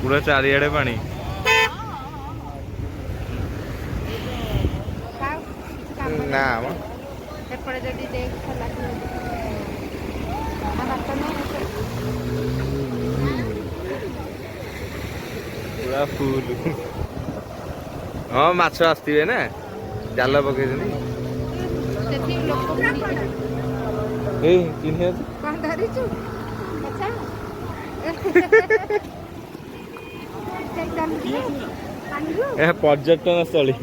पूरा चारिआडे पानी ना पूरा फुल हाँ माछ आसथिबे ना जाल पकई पर्यटन स्थली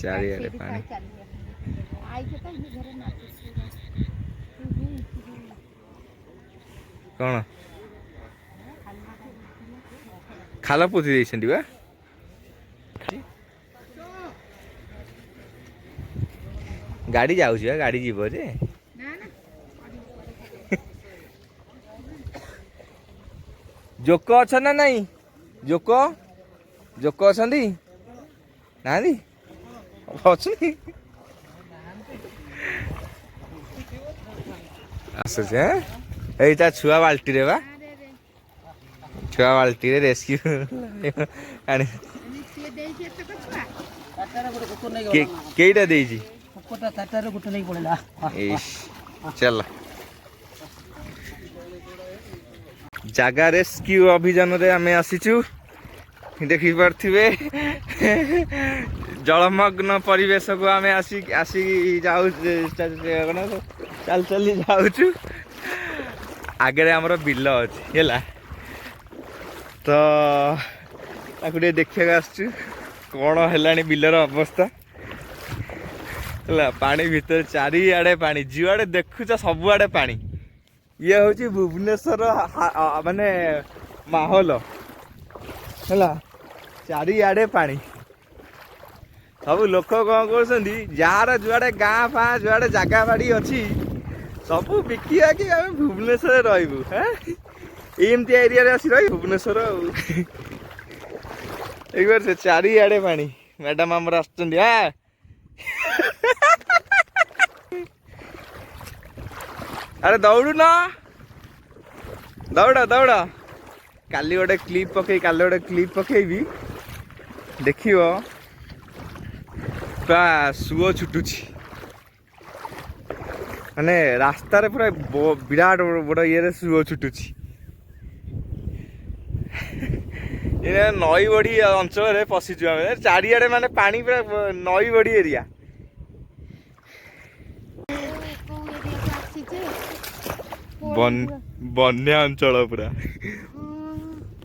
चारिआडे पानी कौन खाल पोती देइछन्ति बा गाड़ी जाउछि बा गाड़ी जीव जे जोक अच्छा ना नहीं जोक जोक अछन्ति नानी अच्छी आसुचे एटा छुआ बाल्टी रे बा छुआ बाल्टी रे रेस्क्यू आनी केइटा देइछि चल जागा रेस्क्यू अभियान रे आमे आसीचु देखि पारथिबे जलमग्न परिवेश को आमे आसी आसी जाउ चल चली जाउछु आगे हमर बिल अछि हैला तो ताकु देखिया आसछु कोन हेलानी बिलर अवस्था पानी भीतर चारिआडे पानी जुआडे देखुच सबुआडे पानी ये हूँ भुवनेश्वर माने माहौल है चारिआडे पानी सब लोक कौन कर जार जुआडे गाँ फा जुआडे जगह बाड़ी अच्छी सब बिकिया कि आम भुवनेश्वर रही एमती एरिया आसी रही भुवनेश्वर एक बार से चारिआडे पानी मैडम आमर आसुच्चंदी अरे दौड़ू ना दौड़ दौड़ काली गोटे क्लिप पकेबी देख पूरा सुओ छुटुची माने रास्ता रे पूरा विराट बड़ ये सुओ छुटुची नई बड़ी अंचल पशिचु आम चारिआडे माने पानी पूरा नई बड़ी एरिया बन्या अंचल पूरा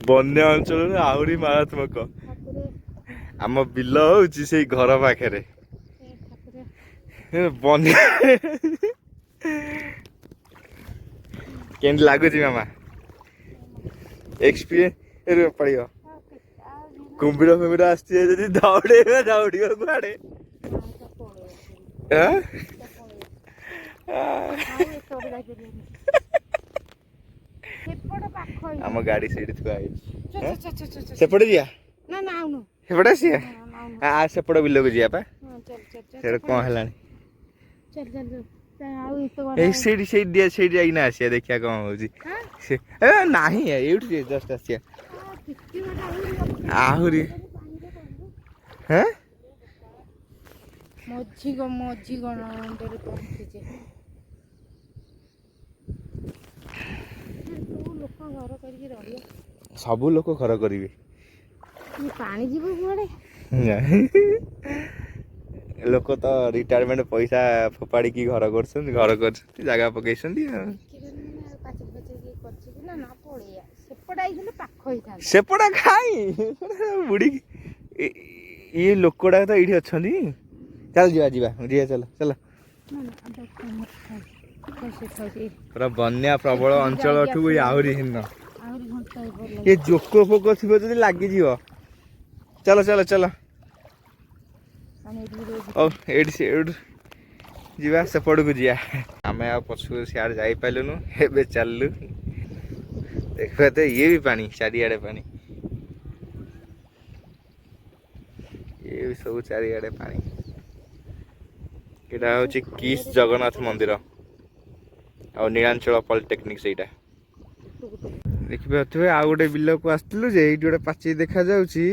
बन्या अंचल आहरी मारात्मक आम बिल हूँ से घर पाखे बन्या केमती लगुच मामा एक्सपीरियंस पड़ो कुंभीर फुम्भीर आसती दौड़े दौड़ कुआड़े आम गाड़ी से सेपटे जा सेपटे आसिया आ सेपट बिल को जा कौन है आसिया देखिया कौन हो नहीं ये जस्ट आसिया आहरी हाँ सब लोक घर करेंगे लोक तो रिटायरमेंट पैसा फोपाड़ी की घर कर जगह पकई सेपटा खाई बुड़ी ये लोकड़ा तो ये अच्छा चल जा चल चल पूरा बन्या प्रबल अंचल आहरी हिन्न ये जोक फोक थी जो लगी चल चल चल जा सेपट को जा आम आ पछू सियाड़ जापारूँ ए चलु देखो तो ये भी पानी चारिआडे पानी ये भी सब चारिआडे पानी एटा होची किस जगन्नाथ मंदिर आ नीलांचल पॉलिटेक्निक सेटा देखिए आ गोटे बिल को आसलु जे ये गोटे पाचेरी देखा जाउची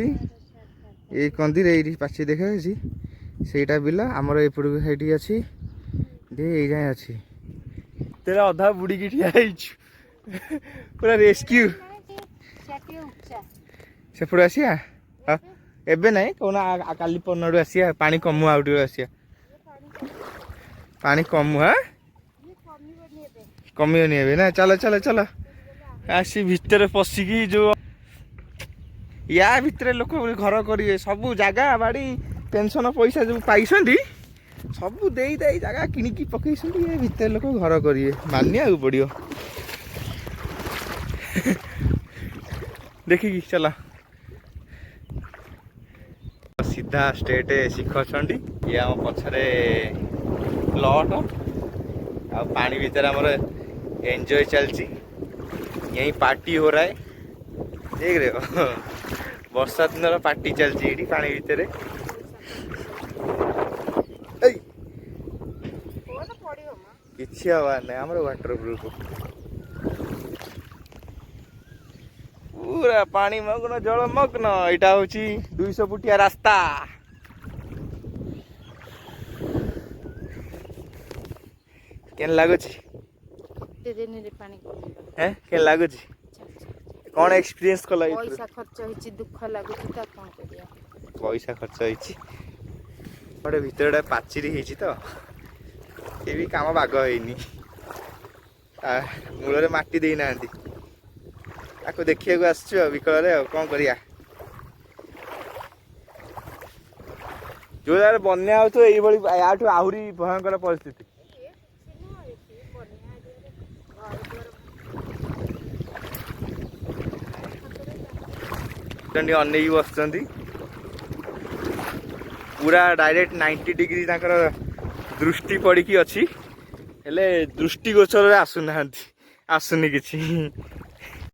ये कंदीर ये पाचेरी देखा जाउची सेटा बिल आमर एपट साइड अच्छी दे ये जाए अच्छी तेरा अधा बुड़ी की ठिया पूरा रेस्क्यू सेपट आसिया एबे नहीं कौन काली परनडू आसिया पानी कमु आउ आसिया पानी कमु हाँ कमियोनी एबे ना चलो चलो चलो आसी भितर पशिकी जो या भितर लोक घर करेंगे सब जगह बाड़ी पेंशन पैसा जो पाई सब दे जगह किणिकी पकई भितर लोक घर करेंगे मानिया पड़ो देखिकी चला सीधा स्टेट शिखर चंडी ये आम पछरे प्लॉट आ पानी भीतर आमर एंजॉय चलची यही पार्टी हो रहा है देख रहे हो वर्षा दिन पार्टी चलती ये पानी भीतर किसी हवा नहीं आम वाटर प्रूफ पूरा पानी मग्न जलमग्न यहाँ हूँ 200 फुटिया रास्ता केन लगुच केन लगुच कौन एक्सपीरियंस कला पैसा खर्च होइछि दुख लागुछि त कोन करिया पैसा खर्च होइछि बड़े भीतर पाचेरी होइछि तो ये भी काम बाग होइनी मूल माटी दे ना आपको देखिए आसचु विकल कौन करिया जो जगह बन्या हो या आहरी भयंकर परिस्थिति अनेक बस पूरा डायरेक्ट 90 डिग्री दृष्टि पड़ी अच्छी हेले दृष्टि गोचर आसुना आसुनी किसी